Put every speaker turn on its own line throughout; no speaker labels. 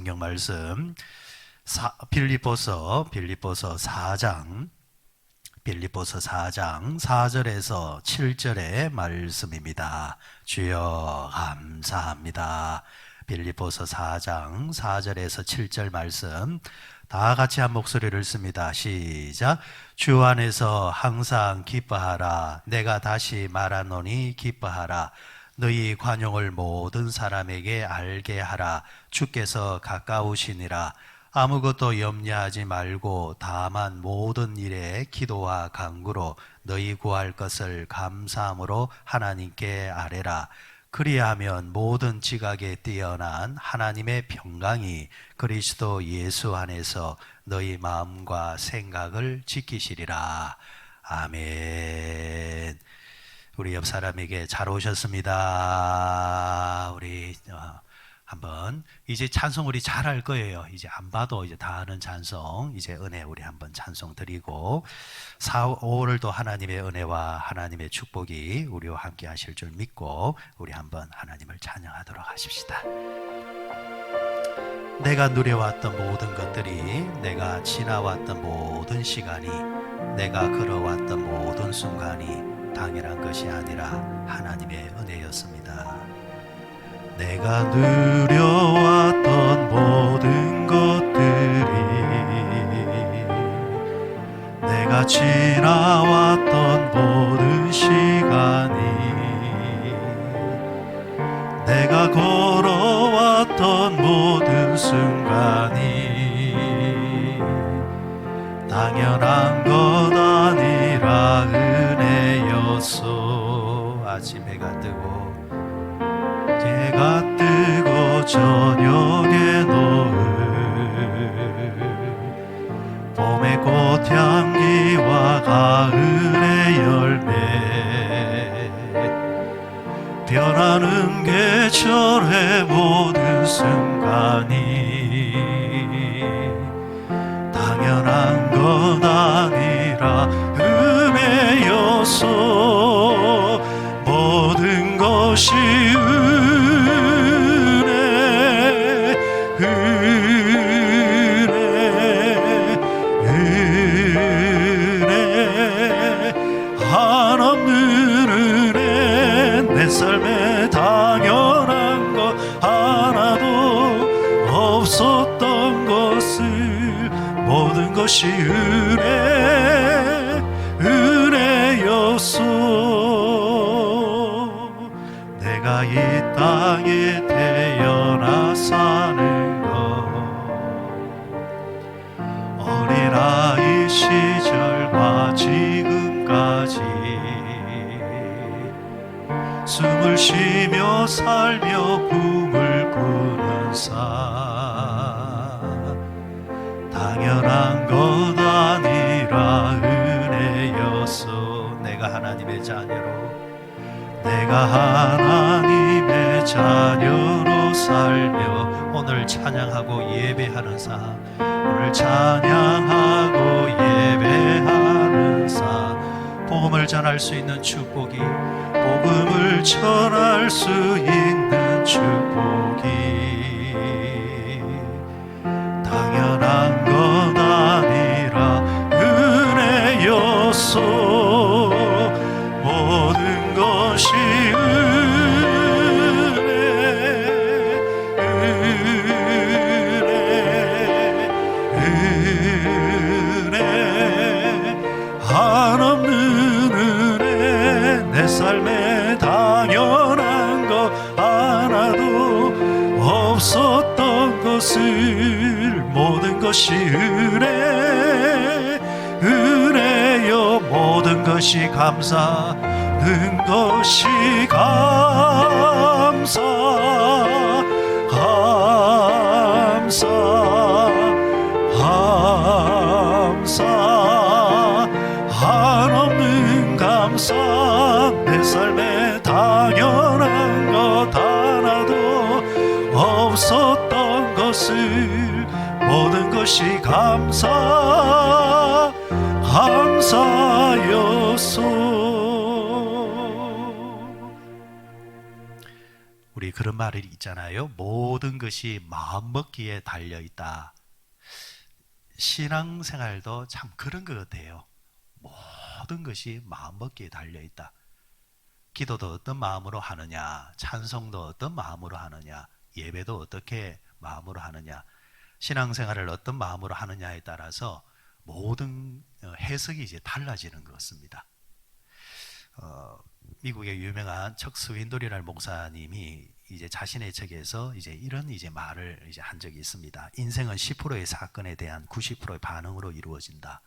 성경 말씀 빌립보서 4장 4절에서 7절의 말씀입니다. 주여 감사합니다. 빌립보서 4장 4절에서 7절 말씀 다 같이 한 목소리를 씁니다. 시작. 주 안에서 항상 기뻐하라. 내가 다시 말하노니 기뻐하라. 너희 관용을 모든 사람에게 알게 하라. 주께서 가까우시니라. 아무것도 염려하지 말고 다만 모든 일에 기도와 간구로 너희 구할 것을 감사함으로 하나님께 아뢰라. 그리하면 모든 지각에 뛰어난 하나님의 평강이 그리스도 예수 안에서 너희 마음과 생각을 지키시리라. 아멘. 우리 옆 사람에게 잘 오셨습니다. 우리 한번 이제 찬송 우리 잘 할 거예요. 이제 안 봐도 이제 다 아는 찬송, 이제 은혜 우리 한번 찬송 드리고 4, 5월도 하나님의 은혜와 하나님의 축복이 우리와 함께 하실 줄 믿고 우리 한번 하나님을 찬양하도록 하십시다. 내가 누려왔던 모든 것들이, 내가 지나왔던 모든 시간이, 내가 걸어왔던 모든 순간이 당연한 것이 아니라 하나님의 은혜였습니다. 내가 누려왔던 모든 것들이, 내가 지나왔던 모든 시간이, 내가 걸어왔던 모든 순간이 당연한 것 아니라 은혜였소. 아침 해가 뜨고 해가 뜨고 저녁에 노을, 봄의 꽃향기와 가을의 열매, 변하는 계절의 모든 순간이 당연한 것 아니라 은혜였소. 모든 것이 한없는 은혜. 내 삶에 당연한 것 하나도 없었던 것을 모든 것이 은혜였소. 내가 이 땅에 태어나 사는 것, 어린아이 시절과 지금까지 숨을 쉬며 살며 꿈을 꾸는 삶, 당연한 것 아니라 은혜였소. 내가 하나님의 자녀로, 내가 하나님의 자녀로 살며 오늘 찬양하고 예배하는 삶, 오늘 찬양하고 예배하는 삶, 복음을 전할 수 있는 축복이, 복음을 전할 수 있는 축복이 당연한 것 아니라 은혜였소. 모든 것이 은혜, 한없는 은혜. 내 삶에 당연한 것 하나도 없었던 것을 모든 것이 은혜요. 모든 것이 감사는 것이 감사, 감사, 감사, 한없는 감사. 내 삶에 당연한 것 하나도 없었던 것을 모든 것이 감사, 감사였소. 우리 우리 그런 말이 있잖아요. 모든 것이 마음먹기에 달려있다. 신앙생활도 참 그런 것 같아요. 모든 것이 마음먹기에 달려있다. 기도도 어떤 마음으로 하느냐, 찬송도 어떤 마음으로 하느냐, 예배도 어떻게 마음으로 하느냐, 신앙생활을 어떤 마음으로 하느냐에 따라서 모든 해석이 이제 달라지는 것 같습니다. 미국의 유명한 척 스윈돌이라는 목사님이 이제 자신의 책에서 이제 이런 이제 말을 이제 한 적이 있습니다. 인생은 10%의 사건에 대한 90%의 반응으로 이루어진다.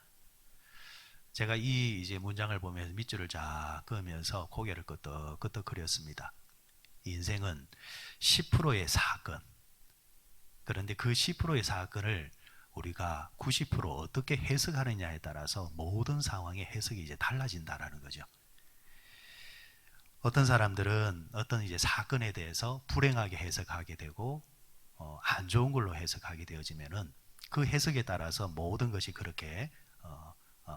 제가 이 이제 문장을 보면서 밑줄을 쫙 그으면서 고개를 끄덕끄덕 그렸습니다. 인생은 10%의 사건. 그런데 그 10%의 사건을 우리가 90% 어떻게 해석하느냐에 따라서 모든 상황의 해석이 이제 달라진다라는 거죠. 어떤 사람들은 어떤 이제 사건에 대해서 불행하게 해석하게 되고 안 좋은 걸로 해석하게 되어지면은 그 해석에 따라서 모든 것이 그렇게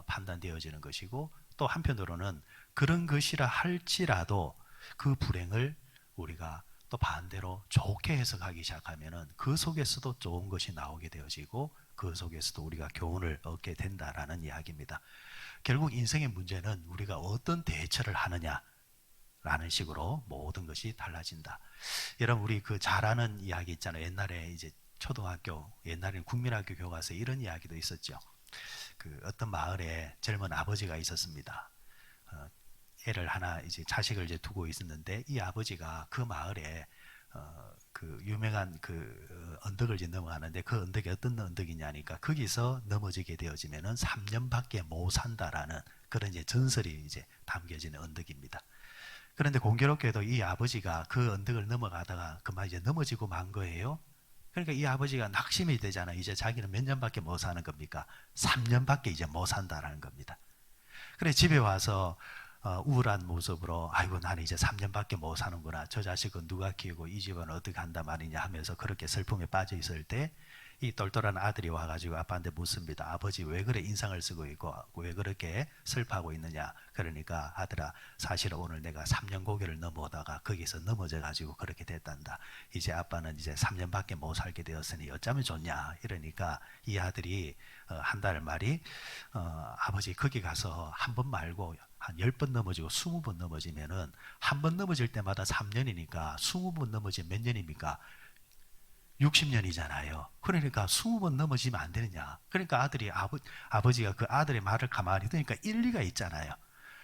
판단되어지는 것이고, 또 한편으로는 그런 것이라 할지라도 그 불행을 우리가 또 반대로 좋게 해석하기 시작하면은 그 속에서도 좋은 것이 나오게 되어지고 그 속에서도 우리가 교훈을 얻게 된다라는 이야기입니다. 결국 인생의 문제는 우리가 어떤 대처를 하느냐 라는 식으로 모든 것이 달라진다. 여러분, 우리 그 잘 아는 이야기 있잖아요. 옛날에 이제 초등학교, 옛날에는 국민학교 교과서에 이런 이야기도 있었죠. 그 어떤 마을에 젊은 아버지가 있었습니다. 애를 하나 이제 자식을 이제 두고 있었는데 이 아버지가 그 마을에 그 유명한 그 언덕을 이제 넘어가는데 그 언덕이 어떤 언덕이냐니까 거기서 넘어지게 되어지면은 3년밖에 못 산다라는 그런 이제 전설이 이제 담겨지는 언덕입니다. 그런데 공교롭게도 이 아버지가 그 언덕을 넘어가다가 그만 이제 넘어지고 만 거예요. 그러니까 이 아버지가 낙심이 되잖아. 이제 자기는 몇 년밖에 못 사는 겁니까? 3년밖에 이제 못 산다라는 겁니다. 그래 집에 와서 우울한 모습으로 아이고 나는 이제 3년밖에 못 사는구나. 저 자식은 누가 키우고 이 집은 어떻게 한단 말이냐 하면서 그렇게 슬픔에 빠져 있을 때 이 똘똘한 아들이 와가지고 아빠한테 묻습니다. 아버지 왜 그래 인상을 쓰고 있고 왜 그렇게 슬퍼하고 있느냐. 그러니까 아들아 사실 오늘 내가 3년 고개를 넘어오다가 거기서 넘어져가지고 그렇게 됐단다. 이제 아빠는 이제 3년밖에 못 살게 되었으니 어쩌면 좋냐. 이러니까 이 아들이 한 달 말이 아버지 거기 가서 한 번 말고 한 10번 넘어지고 20번 넘어지면은 한 번 넘어질 때마다 3년이니까 20번 넘어지면 몇 년입니까? 60년이잖아요. 그러니까 20번 넘어지면 안 되느냐. 그러니까 아버지가 그 아들의 말을 가만히 듣니까 일리가 있잖아요.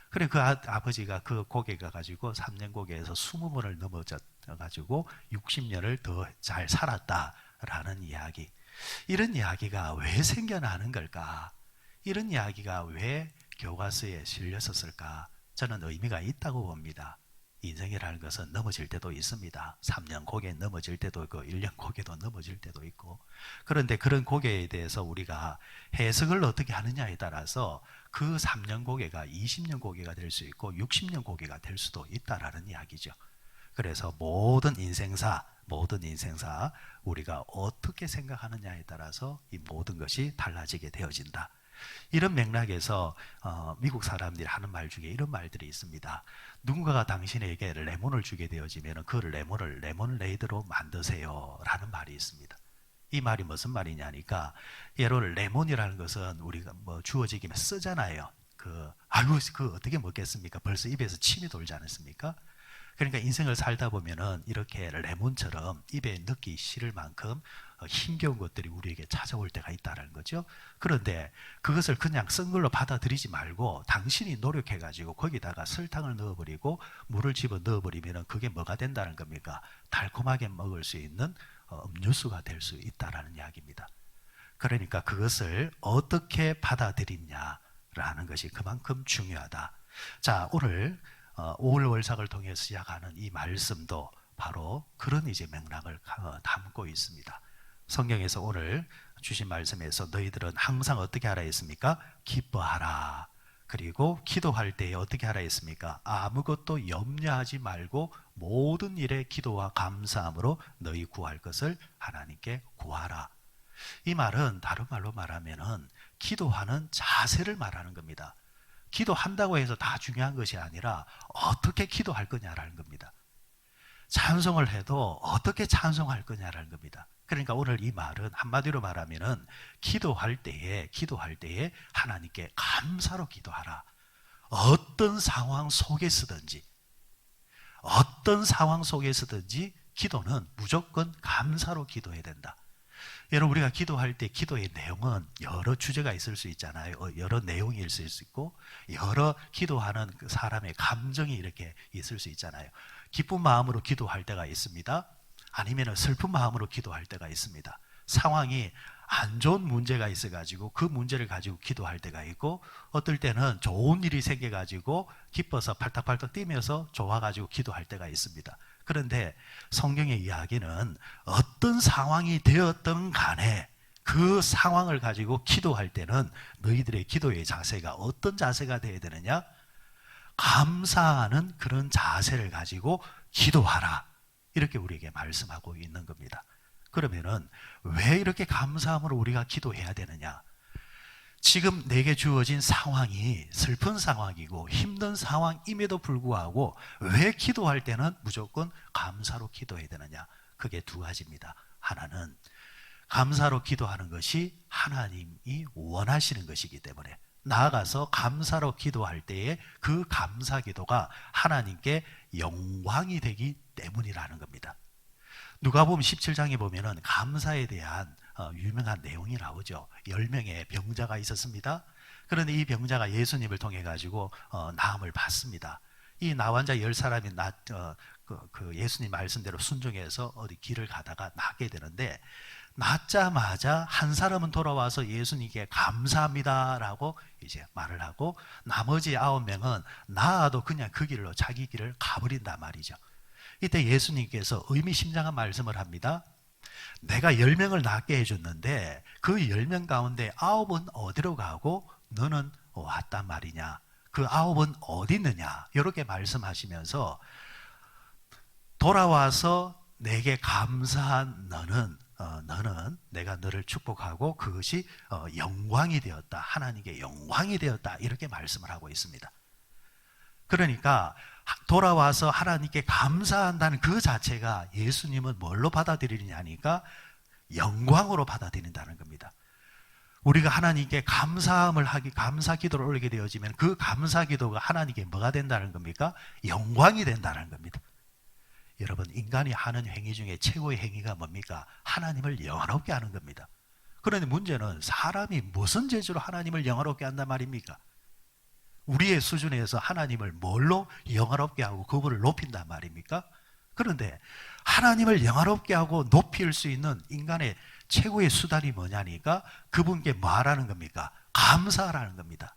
그래 그 아버지가 그 고개 가가지고 3년 고개에서 20번을 넘어져가지고 60년을 더 잘 살았다라는 이야기. 이런 이야기가 왜 생겨나는 걸까? 이런 이야기가 왜 교과서에 실렸었을까? 저는 의미가 있다고 봅니다. 인생이라는 것은 넘어질 때도 있습니다. 3년 고개 넘어질 때도 있고 1년 고개도 넘어질 때도 있고, 그런데 그런 고개에 대해서 우리가 해석을 어떻게 하느냐에 따라서 그 3년 고개가 20년 고개가 될 수 있고 60년 고개가 될 수도 있다라는 이야기죠. 그래서 모든 인생사 우리가 어떻게 생각하느냐에 따라서 이 모든 것이 달라지게 되어진다. 이런 맥락에서 미국 사람들이 하는 말 중에 이런 말들이 있습니다. 누군가가 당신에게 레몬을 주게 되어지면 그 레몬을 레몬레이드로 만드세요 라는 말이 있습니다. 이 말이 무슨 말이냐니까, 예로 레몬이라는 것은 우리가 뭐 주어지기면 쓰잖아요. 아이고 그 어떻게 먹겠습니까? 벌써 입에서 침이 돌지 않습니까? 그러니까 인생을 살다 보면은 이렇게 레몬처럼 입에 넣기 싫을 만큼 힘겨운 것들이 우리에게 찾아올 때가 있다는 거죠. 그런데 그것을 그냥 쓴 걸로 받아들이지 말고 당신이 노력해가지고 거기다가 설탕을 넣어버리고 물을 집어 넣어버리면 그게 뭐가 된다는 겁니까? 달콤하게 먹을 수 있는 음료수가 될 수 있다는 이야기입니다. 그러니까 그것을 어떻게 받아들이냐라는 것이 그만큼 중요하다. 자, 오늘 5월 월삭을 통해서 시작하는 이 말씀도 바로 그런 이제 맥락을 담고 있습니다. 성경에서 오늘 주신 말씀에서 너희들은 항상 어떻게 하라 했습니까? 기뻐하라. 그리고 기도할 때에 어떻게 하라 했습니까? 아무것도 염려하지 말고 모든 일에 기도와 감사함으로 너희 구할 것을 하나님께 구하라. 이 말은 다른 말로 말하면은 기도하는 자세를 말하는 겁니다. 기도한다고 해서 다 중요한 것이 아니라 어떻게 기도할 거냐라는 겁니다. 찬송을 해도 어떻게 찬송할 거냐라는 겁니다. 그러니까 오늘 이 말은 한마디로 말하면은 기도할 때에 하나님께 감사로 기도하라. 어떤 상황 속에서든지 기도는 무조건 감사로 기도해야 된다. 여러분, 우리가 기도할 때 기도의 내용은 여러 주제가 있을 수 있잖아요. 여러 내용이 있을 수 있고 여러 기도하는 그 사람의 감정이 이렇게 있을 수 있잖아요. 기쁜 마음으로 기도할 때가 있습니다. 아니면 슬픈 마음으로 기도할 때가 있습니다. 상황이 안 좋은 문제가 있어가지고 그 문제를 가지고 기도할 때가 있고, 어떨 때는 좋은 일이 생겨가지고 기뻐서 팔딱팔딱 뛰면서 좋아가지고 기도할 때가 있습니다. 그런데 성경의 이야기는 어떤 상황이 되었든 간에 그 상황을 가지고 기도할 때는 너희들의 기도의 자세가 어떤 자세가 되어야 되느냐? 감사하는 그런 자세를 가지고 기도하라. 이렇게 우리에게 말씀하고 있는 겁니다. 그러면은 왜 이렇게 감사함으로 우리가 기도해야 되느냐? 지금 내게 주어진 상황이 슬픈 상황이고 힘든 상황임에도 불구하고 왜 기도할 때는 무조건 감사로 기도해야 되느냐? 그게 두 가지입니다. 하나는 감사로 기도하는 것이 하나님이 원하시는 것이기 때문에, 나아가서 감사로 기도할 때에 그 감사 기도가 하나님께 영광이 되기 때문이라는 겁니다. 누가복음 17장에 보면은 감사에 대한 유명한 내용이 나오죠. 10명의 병자가 있었습니다. 그런데 이 병자가 예수님을 통해 가지고 나음을 받습니다. 이 나환자 10사람이 예수님 말씀대로 순종해서 어디 길을 가다가 낫게 되는데, 낳자마자 한 사람은 돌아와서 예수님께 감사합니다라고 이제 말을 하고, 나머지 9명은 낳아도 그냥 그 길로 자기 길을 가버린단 말이죠. 이때 예수님께서 의미심장한 말씀을 합니다. 내가 10명을 낳게 해줬는데 그 10명 가운데 9은 어디로 가고 너는 왔단 말이냐? 그 9은 어디 있느냐? 이렇게 말씀하시면서, 돌아와서 내게 감사한 너는 내가 너를 축복하고 그것이 영광이 되었다. 하나님께 영광이 되었다. 이렇게 말씀을 하고 있습니다. 그러니까 돌아와서 하나님께 감사한다는 그 자체가 예수님은 뭘로 받아들이느냐니까 영광으로 받아들인다는 겁니다. 우리가 하나님께 감사 기도를 올리게 되어지면 그 감사 기도가 하나님께 뭐가 된다는 겁니까? 영광이 된다는 겁니다. 여러분, 인간이 하는 행위 중에 최고의 행위가 뭡니까? 하나님을 영화롭게 하는 겁니다. 그런데 문제는 사람이 무슨 재주로 하나님을 영화롭게 한단 말입니까? 우리의 수준에서 하나님을 뭘로 영화롭게 하고 그분을 높인단 말입니까? 그런데 하나님을 영화롭게 하고 높일 수 있는 인간의 최고의 수단이 뭐냐니까 그분께 뭐 하라는 겁니까? 감사하라는 겁니다.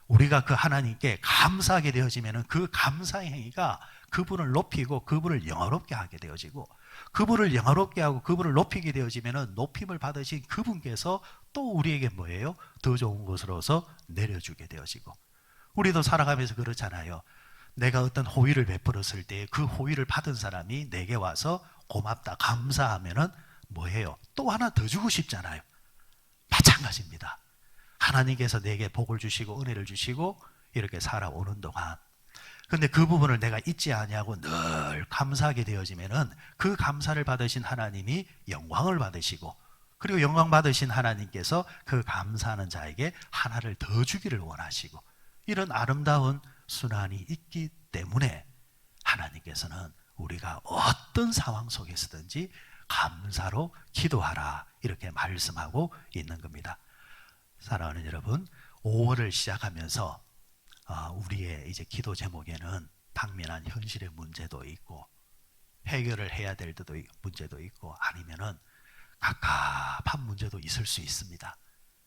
우리가 그 하나님께 감사하게 되어지면 그 감사의 행위가 그분을 높이고 그분을 영화롭게 하게 되어지고, 그분을 영화롭게 하고 그분을 높이게 되어지면 높임을 받으신 그분께서 또 우리에게 뭐예요? 더 좋은 곳으로서 내려주게 되어지고, 우리도 살아가면서 그렇잖아요. 내가 어떤 호의를 베풀었을 때 그 호의를 받은 사람이 내게 와서 고맙다, 감사하면은 뭐예요? 또 하나 더 주고 싶잖아요. 마찬가지입니다. 하나님께서 내게 복을 주시고 은혜를 주시고 이렇게 살아오는 동안, 근데 그 부분을 내가 잊지 아니하고 늘 감사하게 되어지면은 그 감사를 받으신 하나님이 영광을 받으시고, 그리고 영광 받으신 하나님께서 그 감사하는 자에게 하나를 더 주기를 원하시고, 이런 아름다운 순환이 있기 때문에 하나님께서는 우리가 어떤 상황 속에서든지 감사로 기도하라 이렇게 말씀하고 있는 겁니다. 사랑하는 여러분, 5월을 시작하면서 우리의 이제 기도 제목에는 당면한 현실의 문제도 있고 해결을 해야 될 때도 문제도 있고 아니면은 갑갑한 문제도 있을 수 있습니다.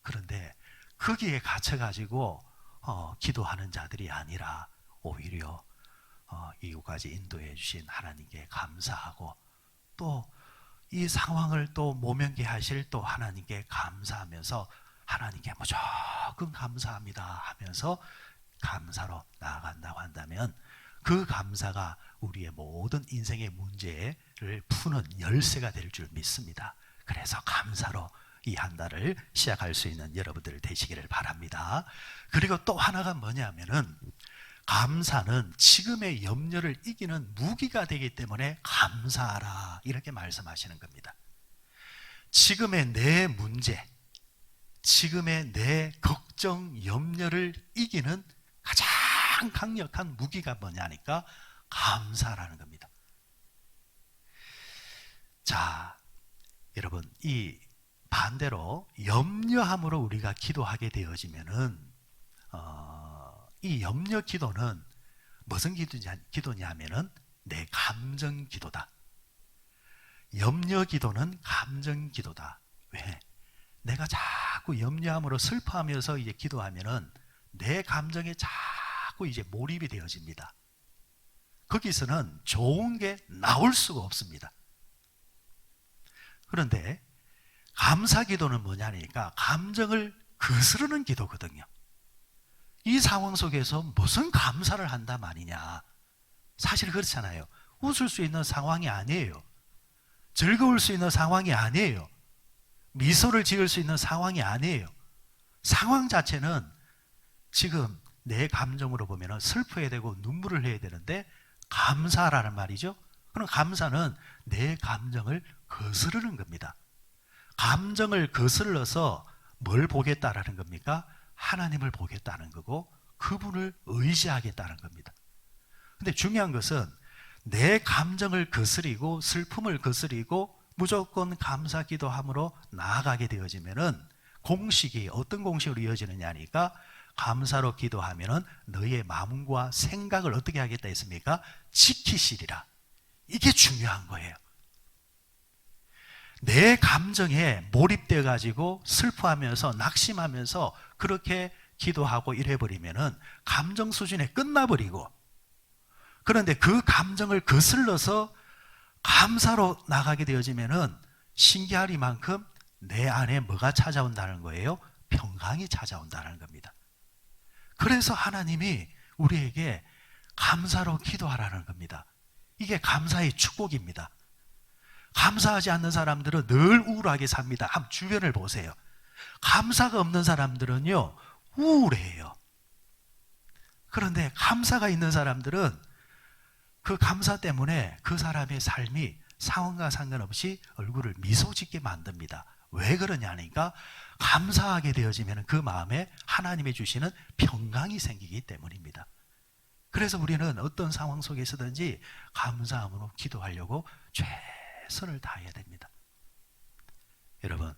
그런데 거기에 갇혀가지고 기도하는 자들이 아니라 오히려 이곳까지 인도해 주신 하나님께 감사하고, 또 이 상황을 또 모면케 하실 또 하나님께 감사하면서 하나님께 무조건 감사합니다 하면서 감사로 나아간다고 한다면, 그 감사가 우리의 모든 인생의 문제를 푸는 열쇠가 될 줄 믿습니다. 그래서 감사로 이 한 달을 시작할 수 있는 여러분들 되시기를 바랍니다. 그리고 또 하나가 뭐냐면은, 감사는 지금의 염려를 이기는 무기가 되기 때문에 감사하라 이렇게 말씀하시는 겁니다. 지금의 내 문제, 지금의 내 걱정, 염려를 이기는 가장 강력한 무기가 뭐냐니까 감사라는 겁니다. 자, 여러분, 이 반대로 염려함으로 우리가 기도하게 되어지면은 이 염려 기도는 무슨 기도냐면은 내 감정 기도다. 염려 기도는 감정 기도다. 왜? 내가 자꾸 염려함으로 슬퍼하면서 이제 기도하면은 내 감정에 자꾸 이제 몰입이 되어집니다. 거기서는 좋은 게 나올 수가 없습니다. 그런데 감사 기도는 뭐냐니까 감정을 거스르는 기도거든요. 이 상황 속에서 무슨 감사를 한단 말이냐. 사실 그렇잖아요. 웃을 수 있는 상황이 아니에요. 즐거울 수 있는 상황이 아니에요. 미소를 지을 수 있는 상황이 아니에요. 상황 자체는 지금 내 감정으로 보면 슬퍼야 되고 눈물을 해야 되는데 감사라는 말이죠. 그럼 감사는 내 감정을 거스르는 겁니다. 감정을 거슬러서 뭘 보겠다라는 겁니까? 하나님을 보겠다는 거고 그분을 의지하겠다는 겁니다. 근데 중요한 것은 내 감정을 거스리고 슬픔을 거스리고 무조건 감사 기도함으로 나아가게 되어지면은 공식이 어떤 공식으로 이어지느냐 하니까 감사로 기도하면은 너의 마음과 생각을 어떻게 하겠다 했습니까? 지키시리라. 이게 중요한 거예요. 내 감정에 몰입되어 가지고 슬퍼하면서 낙심하면서 그렇게 기도하고 이래버리면은 감정 수준에 끝나버리고, 그런데 그 감정을 거슬러서 감사로 나가게 되어지면은 신기하리만큼 내 안에 뭐가 찾아온다는 거예요? 평강이 찾아온다는 겁니다. 그래서 하나님이 우리에게 감사로 기도하라는 겁니다. 이게 감사의 축복입니다. 감사하지 않는 사람들은 늘 우울하게 삽니다. 한번 주변을 보세요. 감사가 없는 사람들은요, 우울해요. 그런데 감사가 있는 사람들은 그 감사 때문에 그 사람의 삶이 상황과 상관없이 얼굴을 미소 짓게 만듭니다. 왜 그러냐니까 감사하게 되어지면 그 마음에 하나님이 주시는 평강이 생기기 때문입니다. 그래서 우리는 어떤 상황 속에서든지 감사함으로 기도하려고 최선을 다해야 됩니다. 여러분,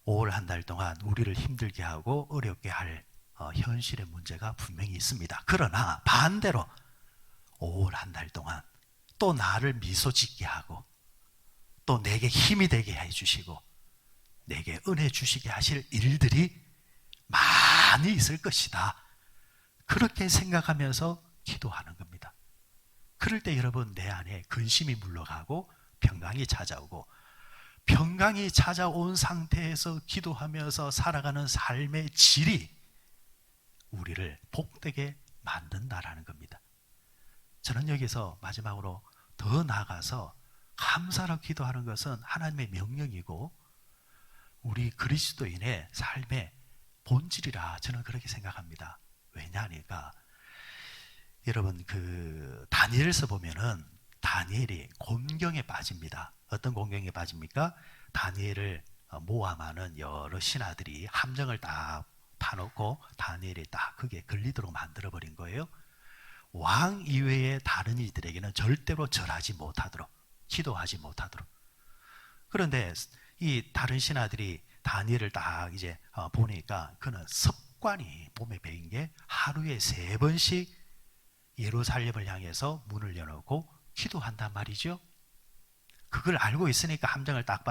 5월 한 달 동안 우리를 힘들게 하고 어렵게 할 현실의 문제가 분명히 있습니다. 그러나 반대로 5월 한 달 동안 또 나를 미소 짓게 하고 또 내게 힘이 되게 해주시고 내게 은혜 주시게 하실 일들이 많이 있을 것이다. 그렇게 생각하면서 기도하는 겁니다. 그럴 때 여러분 내 안에 근심이 물러가고 평강이 찾아오고, 평강이 찾아온 상태에서 기도하면서 살아가는 삶의 질이 우리를 복되게 만든다라는 겁니다. 저는 여기서 마지막으로 더 나아가서 감사로 기도하는 것은 하나님의 명령이고 우리 그리스도인의 삶의 본질이라 저는 그렇게 생각합니다. 왜냐하니까 여러분 그 다니엘서 보면은 다니엘이 곤경에 빠집니다. 어떤 곤경에 빠집니까? 다니엘을 모함하는 여러 신하들이 함정을 딱 파놓고 다니엘이 딱 그게 걸리도록 만들어버린 거예요. 왕 이외의 다른 이들에게는 절대로 절하지 못하도록, 기도하지 못하도록. 그런데 이 다른 신하들이 다니엘을 딱 이제 보니까 그는 습관이 몸에 배인 게 하루에 3번씩 예루살렘을 향해서 문을 여놓고 기도한단 말이죠. 그걸 알고 있으니까 함정을 딱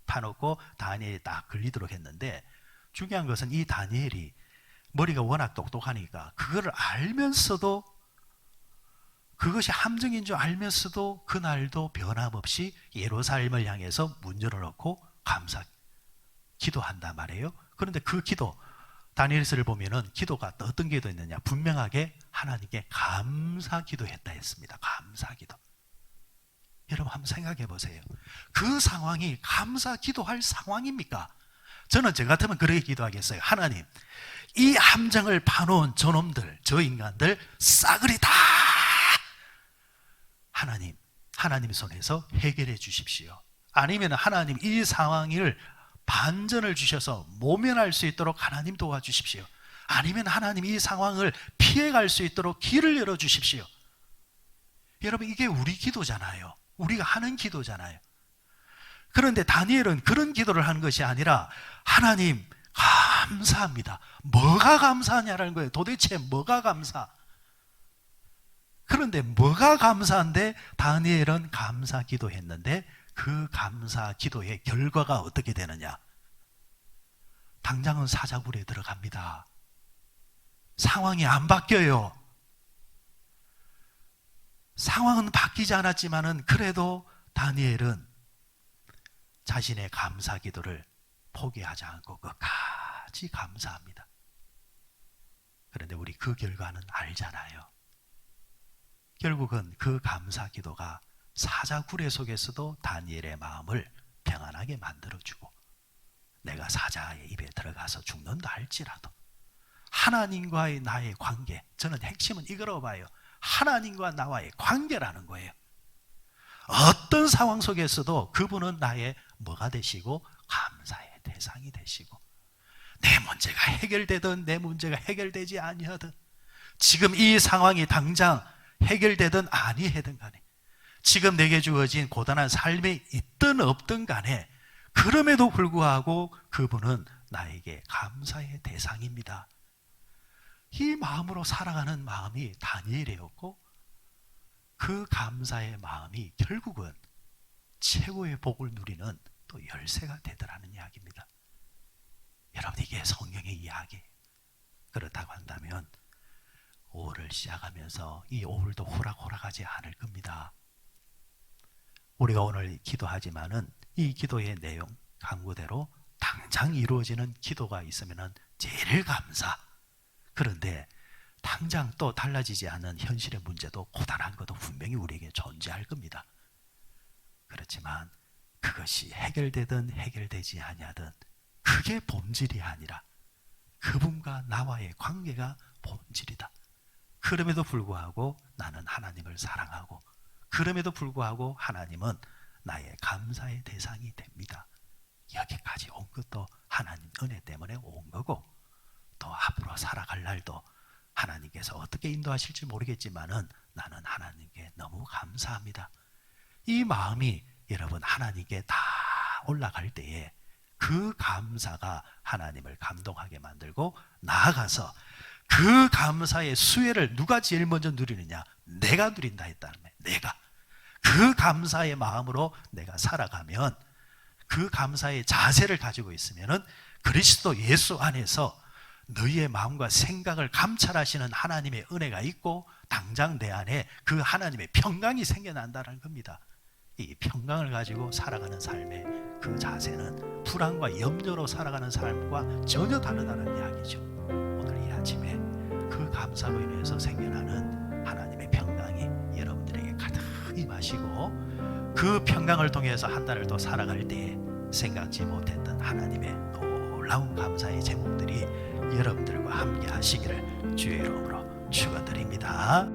파놓고 다니엘이 딱 걸리도록 했는데, 중요한 것은 이 다니엘이 머리가 워낙 똑똑하니까 그걸 알면서도, 그것이 함정인 줄 알면서도 그날도 변함없이 예루살렘을 향해서 문 열어놓고 기도한단 말이에요. 그런데 그 기도, 다니엘서를 보면은 기도가 어떤 기도였느냐, 분명하게 하나님께 감사 기도했다 했습니다. 감사 기도. 여러분 한번 생각해 보세요. 그 상황이 감사 기도할 상황입니까? 저는 저 같으면 그렇게 기도하겠어요. 하나님, 이 함정을 파놓은 저놈들, 저 인간들 싸그리 다 하나님 손에서 해결해 주십시오. 아니면 하나님 이 상황을 반전을 주셔서 모면할 수 있도록 하나님 도와주십시오. 아니면 하나님 이 상황을 피해갈 수 있도록 길을 열어주십시오. 여러분, 이게 우리 기도잖아요. 우리가 하는 기도잖아요. 그런데 다니엘은 그런 기도를 하는 것이 아니라 하나님 감사합니다. 뭐가 감사하냐라는 거예요. 도대체 뭐가 감사? 그런데 뭐가 감사한데 다니엘은 감사 기도했는데 그 감사 기도의 결과가 어떻게 되느냐? 당장은 사자굴에 들어갑니다. 상황이 안 바뀌어요. 상황은 바뀌지 않았지만은 그래도 다니엘은 자신의 감사 기도를 포기하지 않고 끝까지 감사합니다. 그런데 우리 그 결과는 알잖아요. 결국은 그 감사 기도가 사자굴의 속에서도 다니엘의 마음을 평안하게 만들어주고, 내가 사자의 입에 들어가서 죽는다 할지라도 하나님과의 나의 관계, 저는 핵심은 이거라고 봐요. 하나님과 나와의 관계라는 거예요. 어떤 상황 속에서도 그분은 나의 뭐가 되시고 감사의 대상이 되시고, 내 문제가 해결되든 내 문제가 해결되지 아니하든, 지금 이 상황이 당장 해결되든 아니하든 간에, 지금 내게 주어진 고단한 삶이 있든 없든 간에, 그럼에도 불구하고 그분은 나에게 감사의 대상입니다. 이 마음으로 살아가는 마음이 다니엘이었고, 그 감사의 마음이 결국은 최고의 복을 누리는 또 열쇠가 되더라는 이야기입니다. 여러분, 이게 성경의 이야기예요. 그렇다고 한다면 5월을 시작하면서 이 5월도 호락호락하지 않을 겁니다. 우리가 오늘 기도하지만은 이 기도의 내용 강구대로 당장 이루어지는 기도가 있으면은 제일 감사. 그런데 당장 또 달라지지 않는 현실의 문제도, 고단한 것도 분명히 우리에게 존재할 겁니다. 그렇지만 그것이 해결되든 해결되지 아니하든 그게 본질이 아니라 그분과 나와의 관계가 본질이다. 그럼에도 불구하고 나는 하나님을 사랑하고, 그럼에도 불구하고 하나님은 나의 감사의 대상이 됩니다. 여기까지 온 것도 하나님 은혜 때문에 온 거고, 또 앞으로 살아갈 날도 하나님께서 어떻게 인도하실지 모르겠지만은 나는 하나님께 너무 감사합니다. 이 마음이 여러분 하나님께 다 올라갈 때에 그 감사가 하나님을 감동하게 만들고, 나아가서 그 감사의 수혜를 누가 제일 먼저 누리느냐? 내가 누린다 했다는 거예요. 내가 그 감사의 마음으로 내가 살아가면, 그 감사의 자세를 가지고 있으면은 그리스도 예수 안에서 너희의 마음과 생각을 감찰하시는 하나님의 은혜가 있고, 당장 내 안에 그 하나님의 평강이 생겨난다는 겁니다. 이 평강을 가지고 살아가는 삶의 그 자세는 불안과 염려로 살아가는 삶과 전혀 다르다는 이야기죠. 오늘 이 아침에 그 감사로 인해서 생겨나는 하나님의 평강이 여러분들에게 가득 임하시고, 그 평강을 통해서 한 달을 또 살아갈 때에 생각지 못했던 하나님의 놀라운 감사의 제목들이 여러분들과 함께 하시기를 주의 이름으로 축원드립니다.